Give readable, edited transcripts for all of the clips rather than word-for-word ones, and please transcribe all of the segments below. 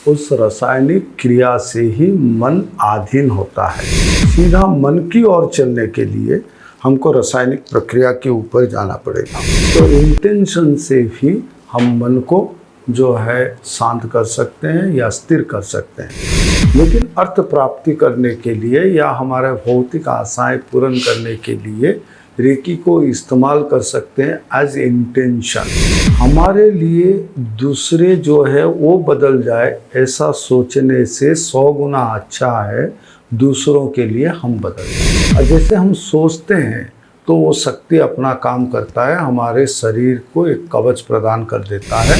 उस रासायनिक क्रिया से ही मन आधीन होता है। सीधा मन की ओर चलने के लिए हमको रासायनिक प्रक्रिया के ऊपर जाना पड़ेगा। तो इंटेंशन से ही हम मन को जो है शांत कर सकते हैं या स्थिर कर सकते हैं। लेकिन अर्थ प्राप्ति करने के लिए या हमारे भौतिक आशाएं पूर्ण करने के लिए रेकी को इस्तेमाल कर सकते हैं एज इंटेंशन। हमारे लिए दूसरे जो है वो बदल जाए ऐसा सोचने से 100 गुना अच्छा है दूसरों के लिए हम बदल जाए। और जैसे हम सोचते हैं तो वो शक्ति अपना काम करता है, हमारे शरीर को एक कवच प्रदान कर देता है।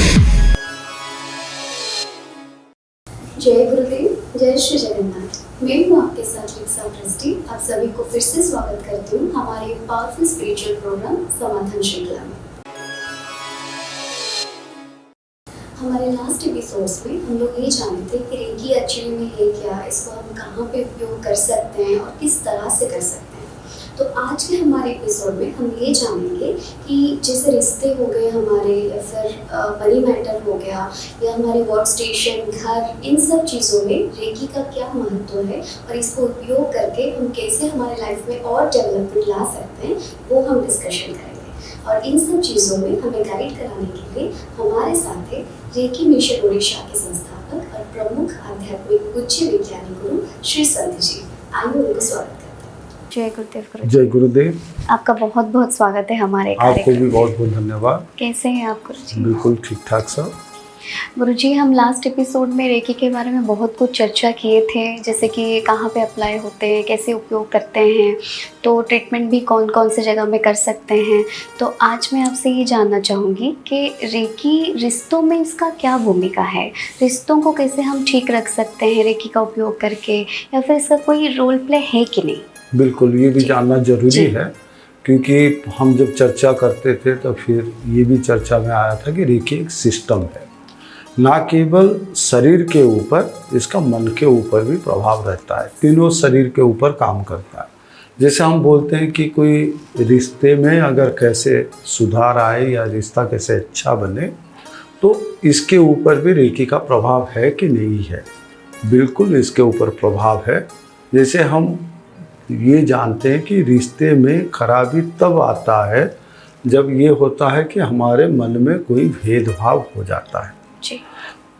जय गुरुदेव, जय श्री जगन्नाथ। मैं हूँ आपके साथ लिप्सा ट्रस्टी। आप सभी को फिर से स्वागत करती हूँ हमारे पावरफुल स्पिरिचुअल प्रोग्राम समाधान श्रृंखला में। हमारे लास्ट एपिसोड्स में हम लोग ये जाने थे कि रेकी एक्चुअली में है क्या, इसको हम कहाँ पे उपयोग कर सकते हैं और किस तरह से कर सकते हैं। तो आज के हमारे एपिसोड में हम ये जानेंगे कि जैसे रिश्ते हो गए हमारे, या फिर मनी मैटर हो गया, या हमारे वर्क स्टेशन, घर, इन सब चीज़ों में रेकी का क्या महत्व है और इसको उपयोग करके हम कैसे हमारे लाइफ में और डेवलपमेंट ला सकते हैं, वो हम डिस्कशन करेंगे। और इन सब चीज़ों में हमें गाइड कराने के लिए हमारे साथ है रेकी मिशन ओडिशा के संस्थापक और प्रमुख आध्यात्मिक उच्च वैज्ञानिक गुरु श्री संत जी। आइए उनको स्वागत करते हैं। जय गुरुदेव। गुरु जय गुरुदेव। आपका बहुत बहुत स्वागत है हमारे आपको भी बहुत बहुत धन्यवाद। कैसे हैं आप गुरु जी? बिल्कुल ठीक ठाक सर। गुरुजी, हम लास्ट एपिसोड में रेकी के बारे में बहुत कुछ चर्चा किए थे, जैसे कि कहाँ पे अप्लाई होते हैं, कैसे उपयोग करते हैं, तो ट्रीटमेंट भी कौन कौन से जगह में कर सकते हैं। तो आज मैं आपसे ये जानना चाहूँगी कि रेकी रिश्तों में इसका क्या भूमिका है, रिश्तों को कैसे हम ठीक रख सकते हैं रेकी का उपयोग करके, या फिर इसका कोई रोल प्ले है कि नहीं? बिल्कुल, ये भी जानना जरूरी है, क्योंकि हम जब चर्चा करते थे तो फिर ये भी चर्चा में आया था कि रेकी एक सिस्टम है, ना केवल शरीर के ऊपर, इसका मन के ऊपर भी प्रभाव रहता है। तीनों शरीर के ऊपर काम करता है। जैसे हम बोलते हैं कि कोई रिश्ते में अगर कैसे सुधार आए या रिश्ता कैसे अच्छा बने, तो इसके ऊपर भी रेकी का प्रभाव है कि नहीं है। बिल्कुल इसके ऊपर प्रभाव है। जैसे हम ये जानते हैं कि रिश्ते में खराबी तब आता है जब ये होता है कि हमारे मन में कोई भेदभाव हो जाता है जी।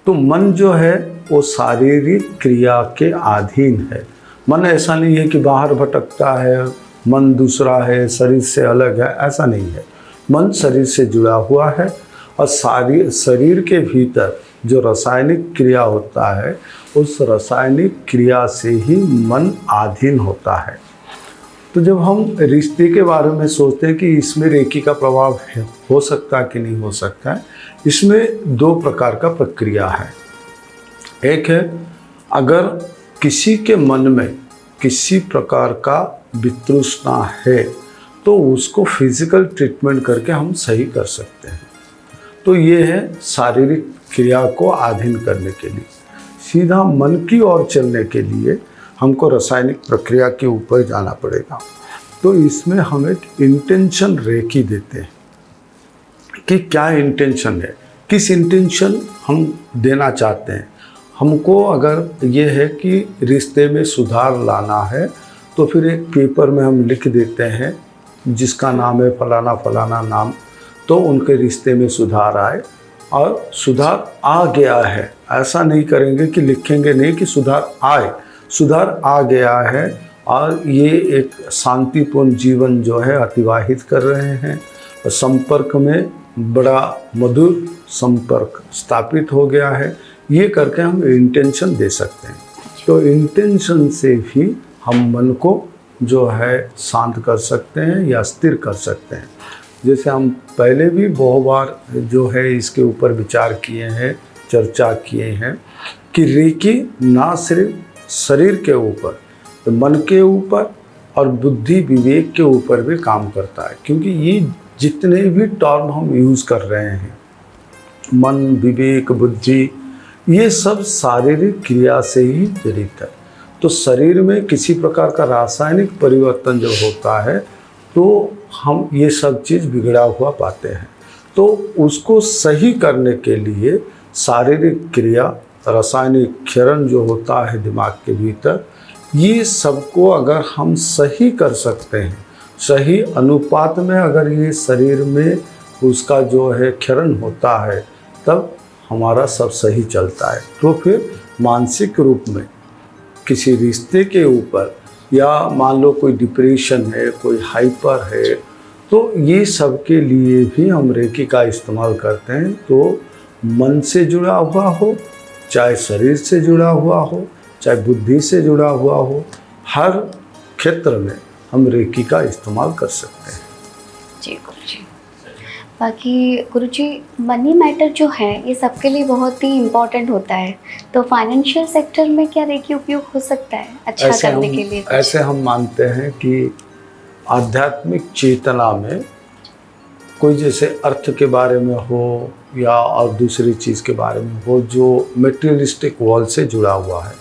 तो मन जो है वो शारीरिक क्रिया के अधीन है। मन ऐसा नहीं है कि बाहर भटकता है, मन दूसरा है, शरीर से अलग है, ऐसा नहीं है। मन शरीर से जुड़ा हुआ है और शरीर के भीतर जो रासायनिक क्रिया होता है, उस रासायनिक क्रिया से ही मन आधीन होता है। तो जब हम रिश्ते के बारे में सोचते हैं कि इसमें रेकी का प्रभाव हो सकता है कि नहीं हो सकता है, इसमें 2 प्रकार का प्रक्रिया है। एक है, अगर किसी के मन में किसी प्रकार का वितृष्णा है तो उसको फिजिकल ट्रीटमेंट करके हम सही कर सकते हैं। तो ये है शारीरिक क्रिया को अधीन करने के लिए। सीधा मन की ओर चलने के लिए हमको रासायनिक प्रक्रिया के ऊपर जाना पड़ेगा। तो इसमें हम एक इंटेंशन रेकी देते हैं कि क्या इंटेंशन है, किस इंटेंशन हम देना चाहते हैं। हमको अगर ये है कि रिश्ते में सुधार लाना है, तो फिर एक पेपर में हम लिख देते हैं जिसका नाम है फलाना फलाना नाम, तो उनके रिश्ते में सुधार आए। और सुधार आ गया है, ऐसा नहीं करेंगे कि लिखेंगे नहीं कि सुधार आए, सुधार आ गया है और ये एक शांतिपूर्ण जीवन जो है अतिवाहित कर रहे हैं, संपर्क में बड़ा मधुर संपर्क स्थापित हो गया है, ये करके हम इंटेंशन दे सकते हैं। तो इंटेंशन से भी हम मन को जो है शांत कर सकते हैं या स्थिर कर सकते हैं। जैसे हम पहले भी बहुत बार जो है इसके ऊपर विचार किए हैं, चर्चा किए हैं कि रेकी ना सिर्फ शरीर के ऊपर, तो मन के ऊपर और बुद्धि विवेक के ऊपर भी काम करता है। क्योंकि ये जितने भी टर्म हम यूज़ कर रहे हैं, मन, विवेक, बुद्धि, ये सब शारीरिक क्रिया से ही जड़ित है। तो शरीर में किसी प्रकार का रासायनिक परिवर्तन जो होता है तो हम ये सब चीज़ बिगड़ा हुआ पाते हैं। तो उसको सही करने के लिए शारीरिक क्रिया रासायनिक क्षरण जो होता है दिमाग के भीतर, ये सबको अगर हम सही कर सकते हैं, सही अनुपात में अगर ये शरीर में उसका जो है क्षरण होता है, तब हमारा सब सही चलता है। तो फिर मानसिक रूप में किसी रिश्ते के ऊपर, या मान लो कोई डिप्रेशन है, कोई हाइपर है, तो ये सब के लिए भी हम रेकी का इस्तेमाल करते हैं। तो मन से जुड़ा हुआ हो, चाहे शरीर से जुड़ा हुआ हो, चाहे बुद्धि से जुड़ा हुआ हो, हर क्षेत्र में हम रेकी का इस्तेमाल कर सकते हैं। जी गुरुजी। बाकी गुरुजी, मनी मैटर जो है ये सबके लिए बहुत ही इम्पोर्टेंट होता है, तो फाइनेंशियल सेक्टर में क्या रेकी उपयोग हो सकता है अच्छा करने के लिए? ऐसे हम मानते हैं कि आध्यात्मिक चेतना में कोई जैसे अर्थ के बारे में हो या और दूसरी चीज़ के बारे में हो, जो मटेरियलिस्टिक वर्ल्ड से जुड़ा हुआ है,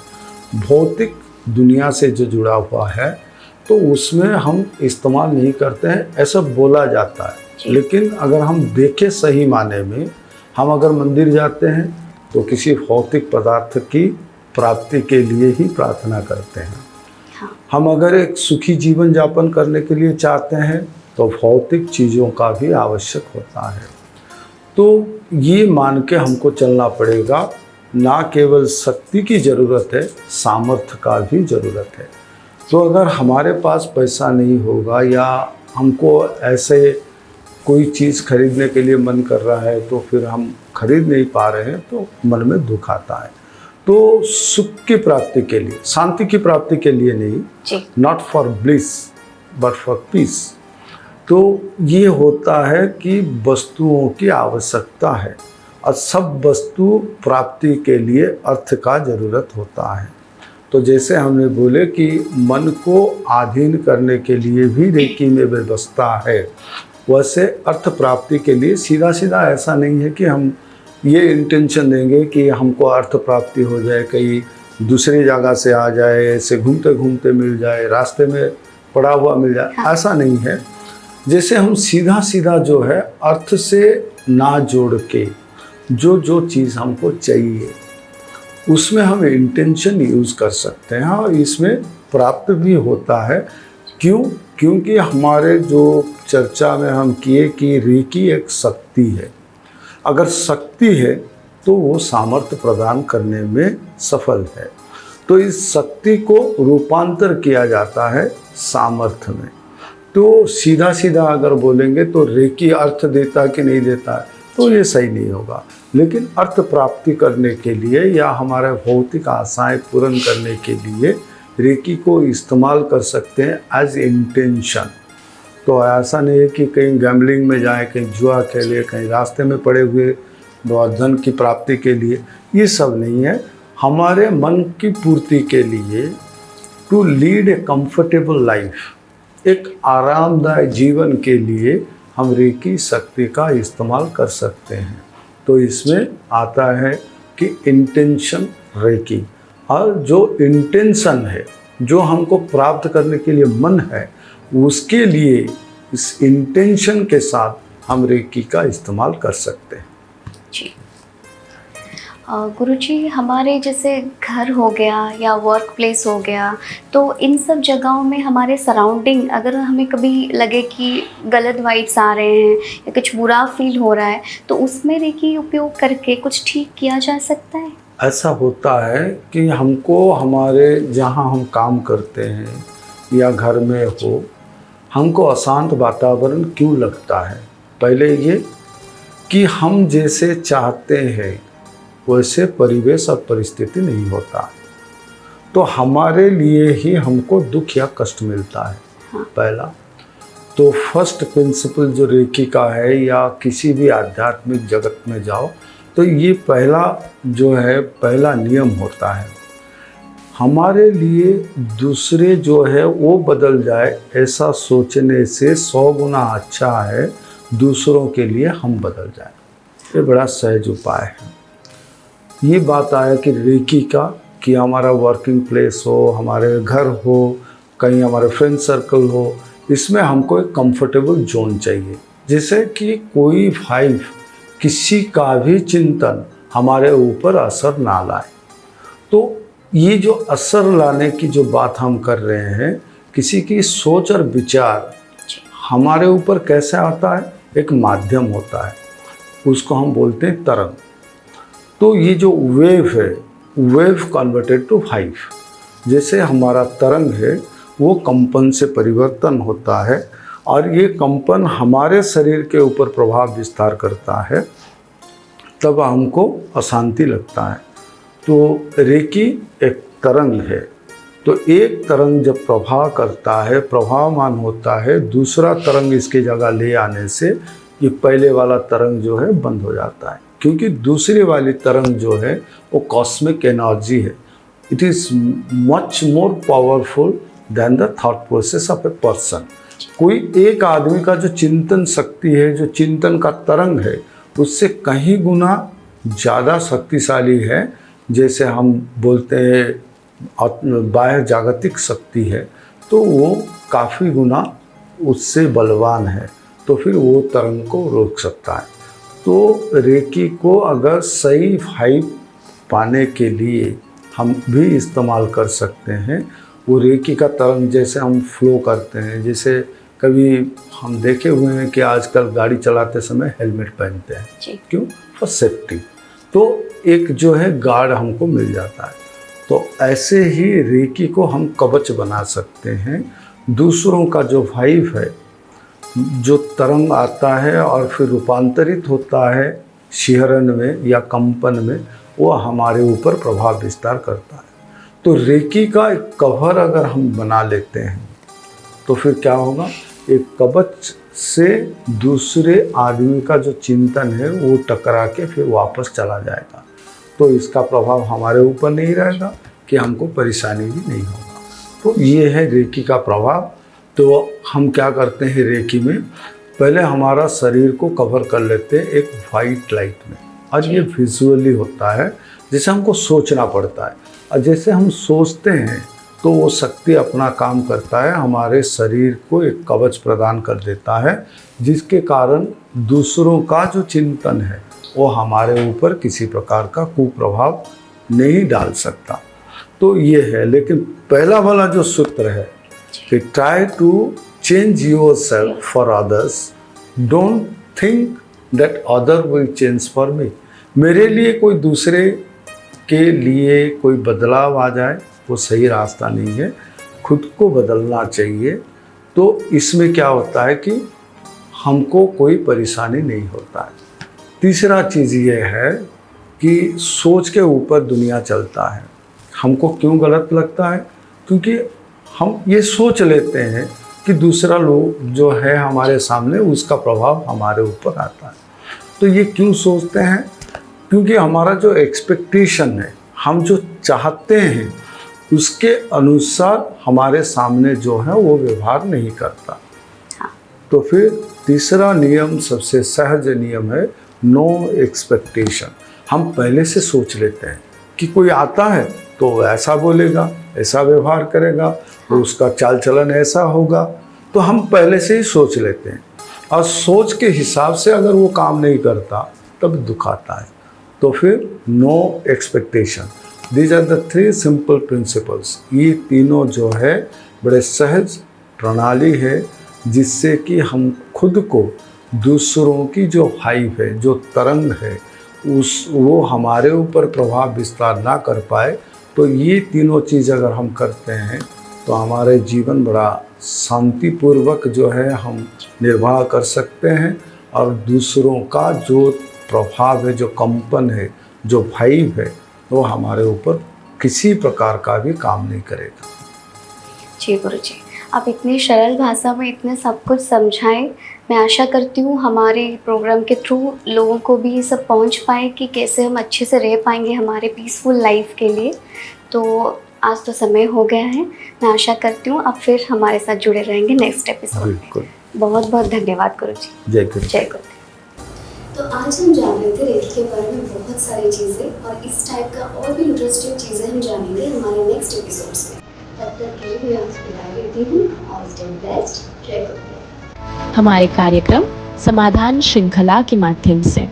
भौतिक दुनिया से जो जुड़ा हुआ है, तो उसमें हम इस्तेमाल नहीं करते हैं, ऐसा बोला जाता है। लेकिन अगर हम देखें सही माने में, हम अगर मंदिर जाते हैं तो किसी भौतिक पदार्थ की प्राप्ति के लिए ही प्रार्थना करते हैं। हाँ। हम अगर एक सुखी जीवन यापन करने के लिए चाहते हैं तो भौतिक चीज़ों का भी आवश्यक होता है। तो ये मान के हमको चलना पड़ेगा, ना केवल शक्ति की ज़रूरत है, सामर्थ्य का भी ज़रूरत है। तो अगर हमारे पास पैसा नहीं होगा या हमको ऐसे कोई चीज़ खरीदने के लिए मन कर रहा है तो फिर हम खरीद नहीं पा रहे हैं, तो मन में दुख आता है। तो सुख की प्राप्ति के लिए, शांति की प्राप्ति के लिए नहीं, not for bliss but for piece, तो ये होता है कि वस्तुओं की आवश्यकता है और सब वस्तु प्राप्ति के लिए अर्थ का ज़रूरत होता है। तो जैसे हमने बोले कि मन को अधीन करने के लिए भी रेकी में व्यवस्था है, वैसे अर्थ प्राप्ति के लिए सीधा सीधा ऐसा नहीं है कि हम ये इंटेंशन देंगे कि हमको अर्थ प्राप्ति हो जाए, कहीं दूसरी जगह से आ जाए, ऐसे घूमते घूमते मिल जाए, रास्ते में पड़ा हुआ मिल जाए, ऐसा नहीं है। जैसे हम सीधा सीधा जो है अर्थ से ना जोड़ के जो चीज़ हमको चाहिए उसमें हम इंटेंशन यूज़ कर सकते हैं और इसमें प्राप्त भी होता है। क्यों? क्योंकि हमारे जो चर्चा में हम किए कि रेकी एक शक्ति है। अगर शक्ति है तो वो सामर्थ्य प्रदान करने में सफल है। तो इस शक्ति को रूपांतर किया जाता है सामर्थ्य में। तो सीधा सीधा अगर बोलेंगे तो रेकी अर्थ देता कि नहीं देता है, तो ये सही नहीं होगा। लेकिन अर्थ प्राप्ति करने के लिए या हमारे भौतिक आशाएं पूर्ण करने के लिए रेकी को इस्तेमाल कर सकते हैं एज इंटेंशन। तो ऐसा नहीं है कि कहीं गैम्बलिंग में जाए, कहीं जुआ खेले, कहीं रास्ते में पड़े हुए धन की प्राप्ति के लिए, ये सब नहीं है। हमारे मन की पूर्ति के लिए, to lead a comfortable life, एक आरामदायक जीवन के लिए हम रेकी शक्ति का इस्तेमाल कर सकते हैं। तो इसमें आता है कि इंटेंशन रेकी, और जो इंटेंशन है, जो हमको प्राप्त करने के लिए मन है, उसके लिए इस इंटेंशन के साथ हम रेकी का इस्तेमाल कर सकते हैं। जी गुरुजी, हमारे जैसे घर हो गया या वर्क प्लेस हो गया, तो इन सब जगहों में हमारे सराउंडिंग अगर हमें कभी लगे कि गलत वाइब्स आ रहे हैं या कुछ बुरा फील हो रहा है, तो उसमें रेकी उपयोग करके कुछ ठीक किया जा सकता है? ऐसा होता है कि हमको हमारे जहाँ हम काम करते हैं या घर में हो, हमको अशांत वातावरण क्यों लगता है? पहले ये कि हम जैसे चाहते हैं वैसे परिवेश और परिस्थिति नहीं होता, तो हमारे लिए ही हमको दुख या कष्ट मिलता है। पहला तो फर्स्ट प्रिंसिपल जो रेकी का है या किसी भी आध्यात्मिक जगत में जाओ, तो ये पहला जो है, पहला नियम होता है, हमारे लिए दूसरे जो है वो बदल जाए, ऐसा सोचने से 100 गुना अच्छा है दूसरों के लिए हम बदल जाए। ये बड़ा सहज उपाय है। ये बात आया कि रेकी का, कि हमारा वर्किंग प्लेस हो, हमारे घर हो, कहीं हमारे फ्रेंड सर्कल हो, इसमें हमको एक कंफर्टेबल जोन चाहिए, जैसे कि कोई वाइब किसी का भी चिंतन हमारे ऊपर असर ना लाए। तो ये जो असर लाने की जो बात हम कर रहे हैं, किसी की सोच और विचार हमारे ऊपर कैसे आता है, एक माध्यम होता है, उसको हम बोलते हैं तरंग। तो ये जो वेव है, वेव कन्वर्टेड टू वाइव, जैसे हमारा तरंग है वो कंपन से परिवर्तन होता है और ये कंपन हमारे शरीर के ऊपर प्रभाव विस्तार करता है, तब हमको अशांति लगता है। तो रेकी एक तरंग है। तो एक तरंग जब प्रभाव करता है, प्रभावमान होता है, दूसरा तरंग इसकी जगह ले आने से ये पहले वाला तरंग जो है बंद हो जाता है, क्योंकि दूसरी वाली तरंग जो है वो कॉस्मिक एनर्जी है। It is much more powerful than the thought process of a person. कोई एक आदमी का जो चिंतन शक्ति है, जो चिंतन का तरंग है, उससे कहीं गुना ज़्यादा शक्तिशाली है। जैसे हम बोलते हैं बाह्य जागतिक शक्ति है, तो वो काफ़ी गुना उससे बलवान है, तो फिर वो तरंग को रोक सकता है। तो रेकी को अगर सही वाइब पाने के लिए हम भी इस्तेमाल कर सकते हैं। वो रेकी का तरंग जैसे हम फ्लो करते हैं, जैसे कभी हम देखे हुए हैं कि आजकल गाड़ी चलाते समय हेलमेट पहनते हैं, क्यों? For safety. तो एक जो है गार्ड हमको मिल जाता है। तो ऐसे ही रेकी को हम कवच बना सकते हैं। दूसरों का जो वाइब है, जो तरंग आता है और फिर रूपांतरित होता है शिहरण में या कंपन में, वो हमारे ऊपर प्रभाव विस्तार करता है। तो रेकी का एक कवर अगर हम बना लेते हैं तो फिर क्या होगा, एक कवच से दूसरे आदमी का जो चिंतन है वो टकरा के फिर वापस चला जाएगा। तो इसका प्रभाव हमारे ऊपर नहीं रहेगा कि हमको परेशानी भी नहीं होगा। तो ये है रेकी का प्रभाव। तो हम क्या करते हैं रेकी में, पहले हमारा शरीर को कवर कर लेते हैं एक वाइट लाइट में, और ये विजुअली होता है, जैसे हमको सोचना पड़ता है, और जैसे हम सोचते हैं तो वो शक्ति अपना काम करता है, हमारे शरीर को एक कवच प्रदान कर देता है, जिसके कारण दूसरों का जो चिंतन है वो हमारे ऊपर किसी प्रकार का कुप्रभाव नहीं डाल सकता। तो ये है। लेकिन पहला वाला जो सूत्र है कि try to change yourself for others, don't think that other will change for me. मेरे लिए कोई दूसरे के लिए कोई बदलाव आ जाए वो सही रास्ता नहीं है, खुद को बदलना चाहिए। तो इसमें क्या होता है कि हमको कोई परेशानी नहीं होता है। तीसरा चीज़ ये है कि सोच के ऊपर दुनिया चलता है। हमको क्यों गलत लगता है? क्योंकि हम ये सोच लेते हैं कि दूसरा लोग जो है हमारे सामने, उसका प्रभाव हमारे ऊपर आता है। तो ये क्यों सोचते हैं? क्योंकि हमारा जो एक्सपेक्टेशन है, हम जो चाहते हैं उसके अनुसार हमारे सामने जो है वो व्यवहार नहीं करता। तो फिर तीसरा नियम, सबसे सहज नियम है नो एक्सपेक्टेशन। हम पहले से सोच लेते हैं कि कोई आता है तो ऐसा बोलेगा, ऐसा व्यवहार करेगा, तो उसका चाल चलन ऐसा होगा। तो हम पहले से ही सोच लेते हैं, और सोच के हिसाब से अगर वो काम नहीं करता तब दुख आता है। तो फिर no expectation, these are the 3 simple principles. ये तीनों जो है बड़े सहज प्रणाली है, जिससे कि हम खुद को दूसरों की जो वाइब है, जो तरंग है, वो हमारे ऊपर प्रभाव विस्तार ना कर पाए। तो ये तीनों चीज़ अगर हम करते हैं तो हमारे जीवन बड़ा शांतिपूर्वक जो है हम निर्वाह कर सकते हैं, और दूसरों का जो प्रभाव है, जो कंपन है, जो वाइब है, वो हमारे ऊपर किसी प्रकार का भी काम नहीं करेगा। जी गुरुजी, आप इतनी सरल भाषा में इतने सब कुछ समझाएं। मैं आशा करती हूँ हमारे प्रोग्राम के थ्रू लोगों को भी ये सब पहुँच पाए कि कैसे हम अच्छे से रह पाएंगे हमारे पीसफुल लाइफ के लिए। तो आज तो समय हो गया है। मैं आशा करती हूँ आप फिर हमारे साथ जुड़े रहेंगे नेक्स्ट एपिसोड में। बिल्कुल। बहुत बहुत धन्यवाद गुरुजी। जय गुरु। जय गुरु। तो आज हम जान रहे थे रेकी के बारे में बहुत सारी चीज़ें, और इस टाइप का और भी इंटरेस्टिंग चीज़ें हम जानेंगे हमारे नेक्स्ट एपिसोड्स में। तब तक के लिए मैं आपसे विदा लेती हूँ। All stay blessed. जय गुरु। हमारे कार्यक्रम समाधान श्रृंखला के माध्यम से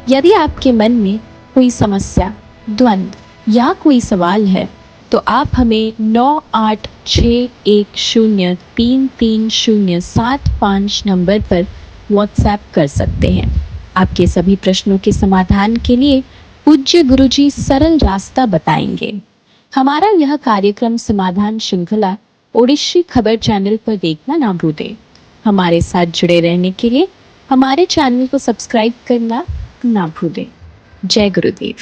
यदि आपके मन में कोई समस्या, द्वंद्व या कोई सवाल है तो आप हमें 9861033075 नंबर पर व्हाट्सएप कर सकते हैं। आपके सभी प्रश्नों के समाधान के लिए पूज्य गुरुजी सरल रास्ता बताएंगे। हमारा यह कार्यक्रम समाधान श्रृंखला ओडिशी खबर चैनल पर देखना ना भूलें। हमारे साथ जुड़े रहने के लिए हमारे चैनल को सब्सक्राइब करना ना भूलें। जय गुरुदेव।